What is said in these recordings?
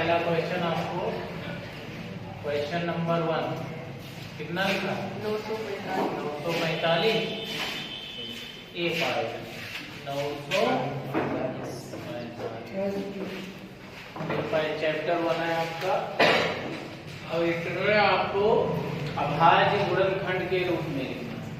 पहला क्वेश्चन आपको question number 1 कितना लिखा? 945 ए पार्ट 945 चैप्टर 1 है आपका। अब इसमें आपको अभाज्य गुणनखंड के रूप में लिखना है,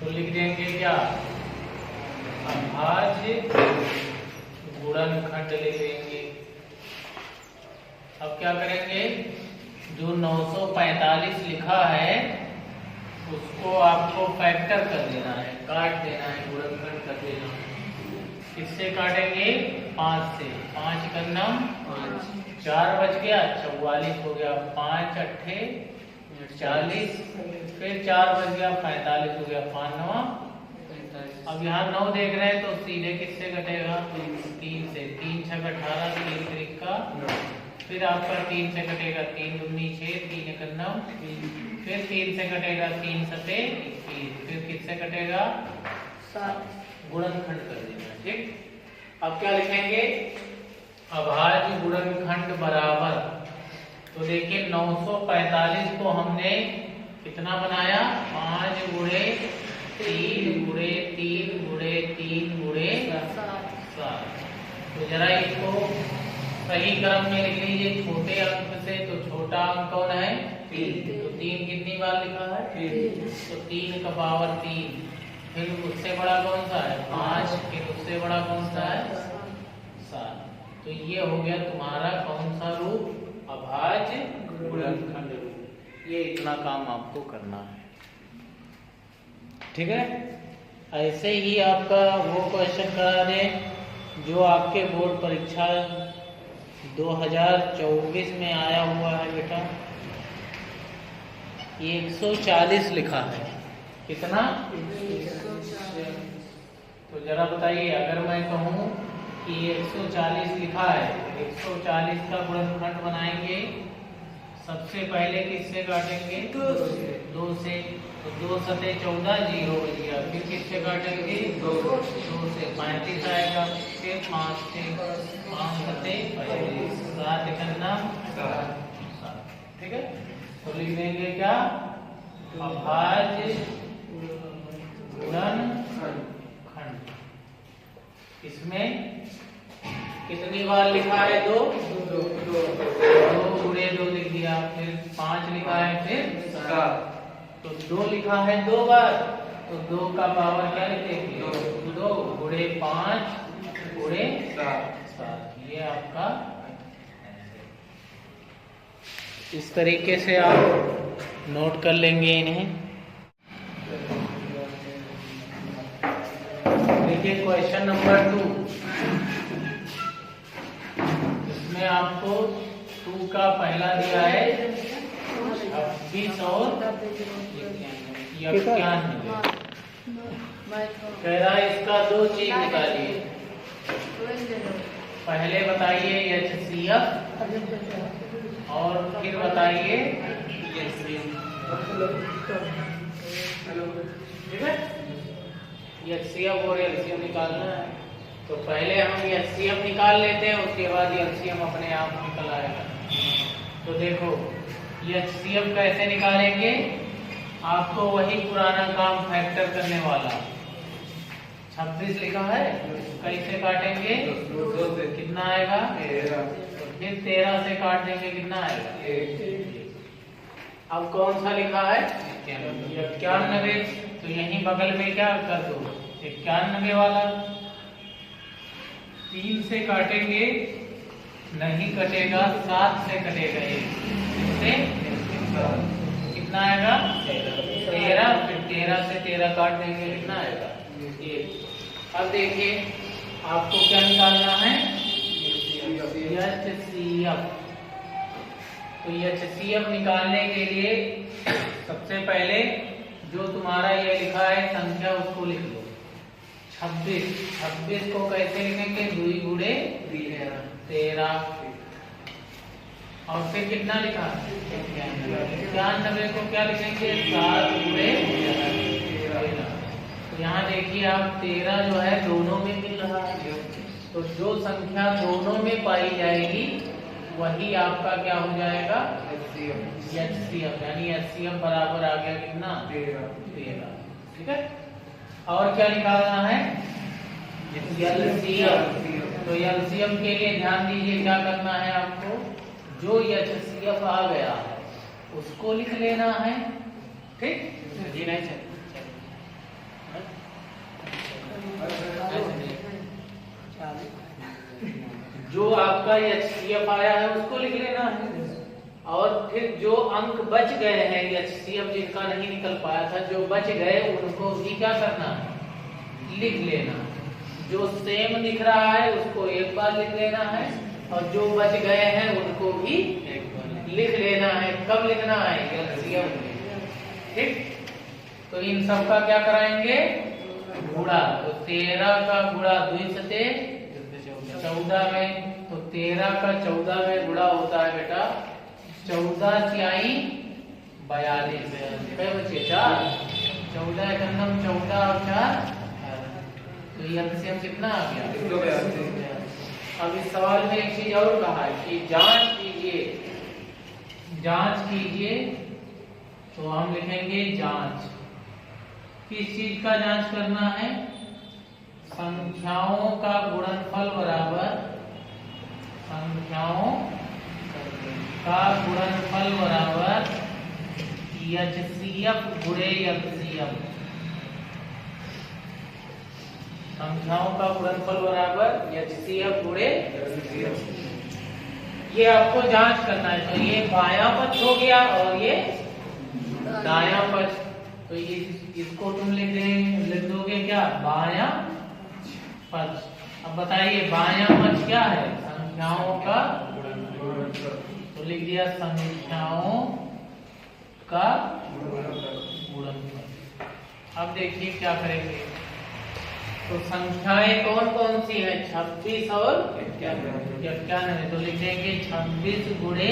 तो लिख देंगे क्या? अभाज्य गुणनखंड लिख देंगे। अब क्या करेंगे? जो 945 लिखा है उसको आपको फैक्टर कर देना है, काट देना है, गुणनखंड कर देना है। किससे काटेंगे? 5 से। 5 करना 4 बच गया, 44 हो गया, 5 अट्ठे 40, फिर 4 बच गया 45 हो गया, 5 9। अब यहाँ 9 देख रहे हैं तो सीधे किससे कटेगा? 3 से। 3 6 18, 3 3 का, फिर आपका 3 से कटेगा 3 दूनी 6, 3 1 9, फिर 3 से कटेगा 3 7 21, फिर किससे कटेगा? 7। गुणनखंड कर देना, ठीक। अब क्या लिखेंगे? अभाज्य गुणनखंड बराबर, तो देखिए 945 को हमने कितना बनाया? 5 गुणे 3 गुणे 3 गुणे 3 गुणे 7। तो जरा इसको सही क्रम में लिख लीजिए, छोटे अंक से। तो छोटा अंक कौन है? 3। तो 3 कितनी बार लिखा है? 3। तो 3 का पावर 3। फिर उससे बड़ा कौन सा है? 5। फिर उससे बड़ा कौन सा है? 7। तो ये हो गया तुम्हारा कौन सा रूप? अभाज्य गुणनखंड रूप। ये इतना काम आपको करना है, ठीक है। ऐसे ही आपका वो क्वेश्चन करा दें जो आपके बोर्ड परीक्षा 2024 में आया हुआ है बेटा। 140 लिखा है। कितना? 140। तो जरा बताइए, अगर मैं कहूँ कि 140 लिखा है, 140 का गुणनखंड बनाएंगे। सबसे पहले किससे काटेंगे? 2 से। तो 2 सते 14, 0 बच गया। फिर किससे काटेंगे? 2 से 35 आएगा। फिर 5 से 5 सते 35, 7 करना 7, ठीक है। तो लिख देंगे क्या? अभाज्य गुणनखंड। इसमें कितनी बार लिखा है? 2 गुणे 2 लिख दिया, फिर 5 लिखा है, फिर 7। तो 2 लिखा है 2 बार, तो 2 का पावर क्या लिखेंगे? 2 गुणे 5 गुणे 7। ये आपका इस तरीके से आप नोट कर लेंगे इन्हें। देखिए क्वेश्चन नंबर 2, इसमें आपको 2 का पहला दिया है 26 और 91। कह रहा है इसका 2 चीज निकालिए। पहले बताइए HCF और फिर बताइए HCM, ठीक है। HCF और LCM निकालना है, तो पहले हम HCF निकाल लेते हैं, उसके बाद LCM अपने आप निकल आएगा। तो देखो HCF कैसे निकालेंगे? आपको वही पुराना काम फैक्टर करने वाला। 26 लिखा है, कैसे काटेंगे? 2 से। कितना आएगा? 13। फिर 13 से काट देंगे, कितना आएगा? 1। अब कौन सा लिखा है? 91। तो यहीं बगल में क्या कर दो? 91 वाला। 3 से काटेंगे, नहीं कटेगा, 7 से कटेगा। 1 से कितना आएगा? 13। फिर 13 से 13 काट देंगे, कितना आएगा? 1। अब देखिए आपको क्या निकालना है? HCF। तो HCF निकालने के लिए सबसे पहले जो तुम्हारा ये लिखा है संख्या उसको लिख लो। 26 को कैसे लिखेंगे? 2 गुणे 13। और फिर कितना लिखा? 91 को क्या लिखेंगे? 7 गुणे 13। तो यहाँ देखिए आप 13 जो है दोनों में मिल रहा है, तो जो संख्या दोनों में पाई जाएगी वही आपका क्या हो जाएगा, HCF, यानी HCF बराबर आ गया कितना, 13। ठीक है, और क्या निकालना है, LCM। तो LCM के लिए ध्यान दीजिए क्या करना है आपको, जो HCF आ गया है उसको लिख लेना है। ठीक जी, नहीं सर, जो आपका HCF आया है उसको लिख लेना है, और फिर जो अंक बच गए हैं HCF जिनका नहीं निकल पाया था, जो बच गए उनको भी क्या करना है, लिख लेना। जो सेम दिख रहा है उसको एक बार लिख लेना है, और जो बच गए हैं उनको भी एक बार लिख लेना है। कब लिखना है, LCM। ठीक, तो इन सब का क्या कराएंगे, गुणा। तो 13 का गुणा 2 से 14 में, तो 13 का 14 में गुणा होता है बेटा 14 × 42। क्या बचे, 4। 14 एकम 14 और 4, तो ये LCM कितना आ गया, 142। अब इस सवाल में एक चीज और कहा है कि जांच कीजिए, जांच कीजिए। तो हम लिखेंगे जांच, किस चीज का जांच करना है, संख्याओं का गुणनफल बराबर, संख्याओं का गुणनफल बराबर HCF गुणे LCM। संख्याओं का गुणनफल बराबर HCF गुणे LCM। ये आपको जांच करना है। तो ये बायां पक्ष हो गया और ये दायां पक्ष। तो इसको तुम लिख दोगे क्या, बायां पक्ष। अब बताइए बायां पक्ष क्या है, संख्याओं का गुणनफल। तो लिख दिया संख्याओं का गुणनफल। अब देखिए क्या करेंगे। तो संख्याएं कौन कौन सी है, 26 और 91। तो लिख देंगे 26 गुणे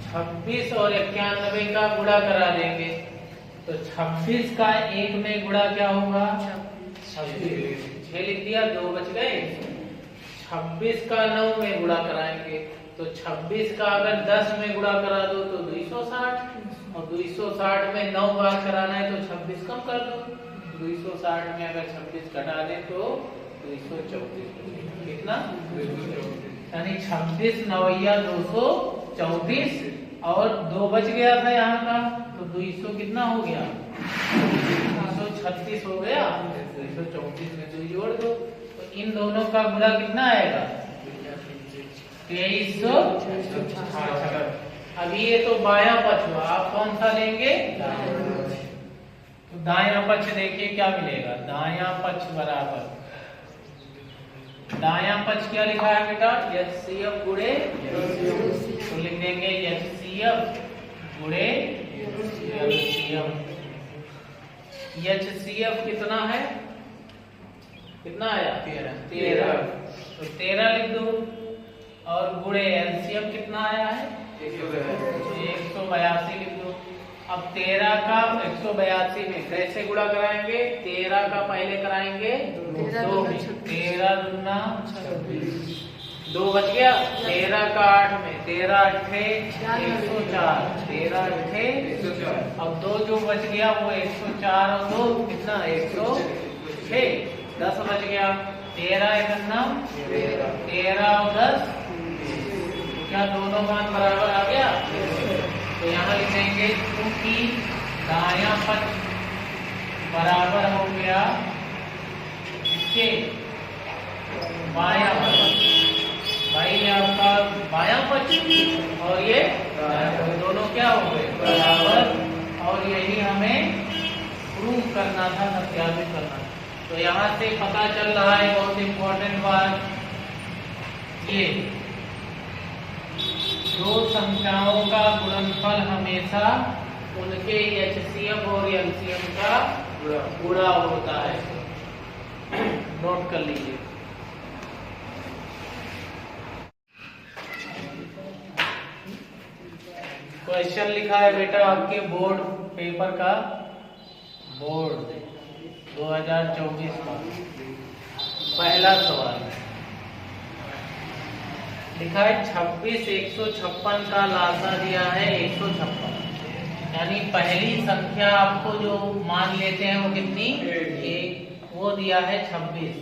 26 और 91 का गुणा करा देंगे। तो 26 का 1 में गुणा क्या होगा, 26। 6 लिख दिया, 2 बच गए। 26 का 9 में गुणा कराएंगे। तो 26 का अगर 10 में गुणा करा दो तो 260, और 260 में 9 बार कराना है तो 26 कम कर दो। 260 में अगर 26 घटा दे तो 234। कितना, यानी 26 9 234, और 2 बच गया था यहाँ का, तो 200 कितना हो गया, 236 हो गया। 234 में 2 जोड़ दो, तो इन दोनों का गुणा कितना आएगा, 2366। अभी ये तो बायां पक्ष हुआ, आप कौन सा लेंगे, तो दायां पक्ष देखिए क्या मिलेगा। दायां पक्ष बराबर, दायां पक्ष क्या लिखा है बेटा, HCF गुणे, तो लिख देंगे HCF गुणे LCM। HCF कितना है, कितना आया, 13। तो 13 लिख दो, और गुणे LCM कितना आया है, 182 लिख दो। अब 13 का 182 में कैसे गुणा कराएंगे, 13 का पहले कराएंगे 2 में, 13 दूना 26, 2 बच गया। 13 का 8 में, 13 अट्ठे 104, 13 अट्ठे 104। अब 2 जो बच गया वो 104 और 2 कितना, 106, 10 बच गया। 13 एकम 13 और 10, क्या दोनों मान बराबर आ गया। तो यहाँ लिखेंगे क्योंकि दायां पक्ष बराबर हो गया इसके बायां पक्ष। भाई आपका बायां पक्ष और ये दोनों क्या हो गए, बराबर। और यही हमें प्रूव करना था, सत्यापित करना। तो यहाँ से पता चल रहा है बहुत इंपॉर्टेंट बात, ये दो संख्याओं का गुणनफल हमेशा उनके HCF और LCM का गुणा होता है। नोट कर लीजिए। क्वेश्चन लिखा है बेटा आपके बोर्ड पेपर का, बोर्ड 2024 का पहला सवाल। लिखा है 26, 156 का लासा दिया है 156, यानी पहली संख्या आपको जो मान लेते हैं वो कितनी, एक, वो दिया है 26,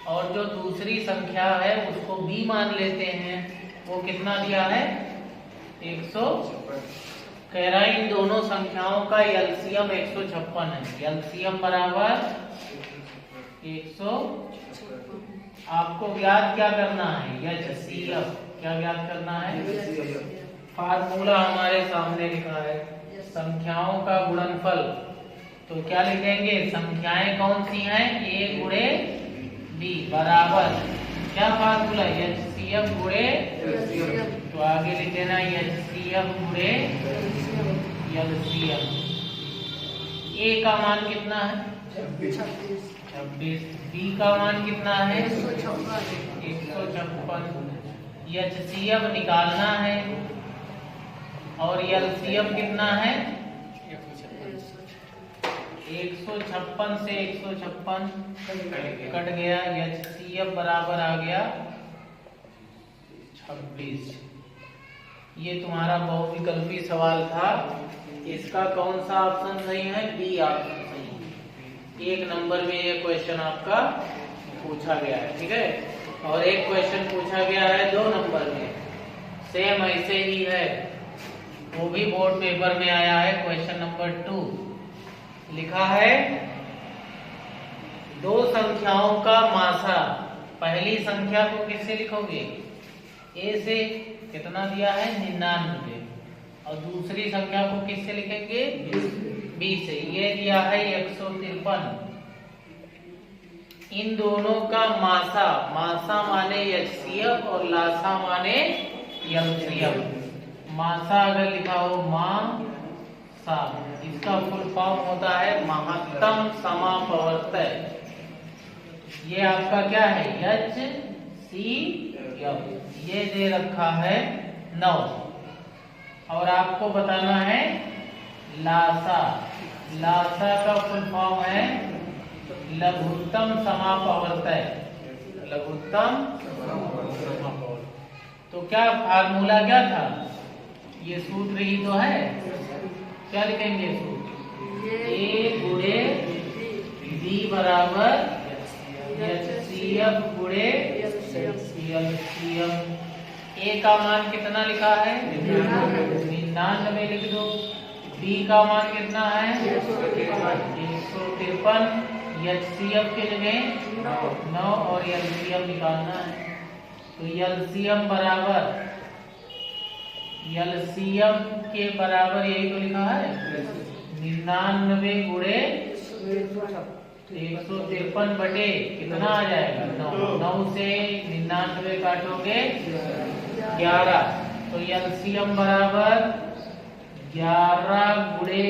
और जो दूसरी संख्या है उसको भी मान लेते हैं, वो कितना दिया है 100। कह रहा है इन दोनों संख्याओं का एलसीएम 156 है, एलसीएम बराबर 100। आपको ज्ञात क्या करना है, एचसीएफ, क्या ज्ञात करना है, फार्मूला हमारे सामने लिखा है, संख्याओं का गुणनफल। तो क्या लिखेंगे, संख्याएं कौन सी हैं, ए गुणे बी बराबर क्या फार्मूला, एचसीएफ गुणे, तो आगे लिख देना एचसीएफ गुणे एलसीएम। ए का मान कितना है 26, बी का मान कितना है 156, एचसीएफ निकालना है और एलसीएम कितना है 156 से 156 कट गया, एचसीएफ बराबर आ गया 26। ये तुम्हारा बहुविकल्पी सवाल था, इसका कौन सा ऑप्शन सही है, बी ऑप्शन सही है। एक नंबर में ये क्वेश्चन आपका पूछा गया है, ठीक है। और एक क्वेश्चन पूछा गया है 2 नंबर में, सेम ऐसे ही है, वो भी बोर्ड पेपर में आया है, क्वेश्चन नंबर 2। लिखा है 2 संख्याओं का मासा, पहली संख्या को किससे लिखोगे, ए से, कितना दिया है 99, और दूसरी संख्या को किससे लिखेंगे, बी से, ये दिया है 153। इन दोनों का मासा, मासा माने एचसीएफ और लासा माने एलसीएम। मासा अगर लिखा हो सा, इसका फुल फॉर्म होता है महत्तम समापवर्तय। ये आपका क्या है एचसीएफ, ये दे रखा है 9, और आपको बताना है लासा, लासा का फुल फॉर्म है लघुत्तम समापवर्तय, लघुत्तम समापवर्तय। तो क्या फार्मूला क्या था, ये सूत्र ही तो है, क्या लिखेंगे सूत्र, ए गुणे बी बराबर एचसीएफ गुणे एलसीएम। ए का मान कितना लिखा है 99, लिख दो। बी का मान कितना है 153, एचसीएफ के जगह 9 और एलसीएम निकालना है। तो एलसीएम बराबर, एलसीएम के बराबर यही तो लिखा है 99 गुणे 153 बटे कितना आ जाएगा 9, 9 से 99 काटोगे 11, तो एलसीएम बराबर 11 गुणे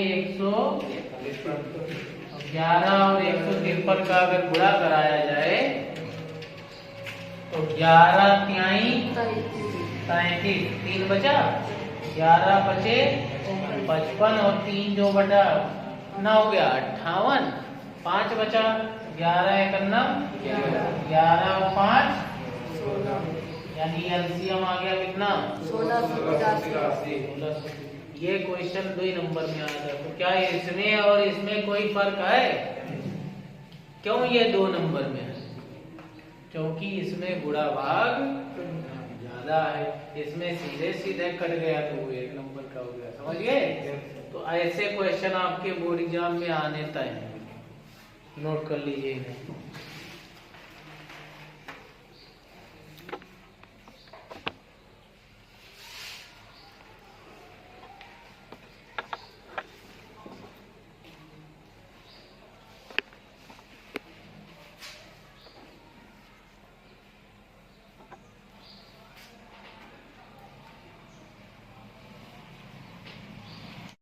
11 और 153 का अगर गुणा कराया जाए तो 11 तिहाई 33, 3 बचा, 11 बचे 55 और 3 जो बटा कितना हो गया 58, 5 बचा, 11 एक 11 और 5 यानी एलसीएम आ गया कितना 16। ये क्वेश्चन 2 नंबर में आया था। तो क्या इसमें और इसमें कोई फर्क है, क्यों ये 2 नंबर में है, क्योंकि इसमें गुणा भाग ज्यादा है, इसमें सीधे सीधे कट गया तो वो 1 नंबर का हो गया, समझ गए। तो ऐसे क्वेश्चन आपके बोर्ड एग्जाम में आने तय हैं, नोट कर लीजिए।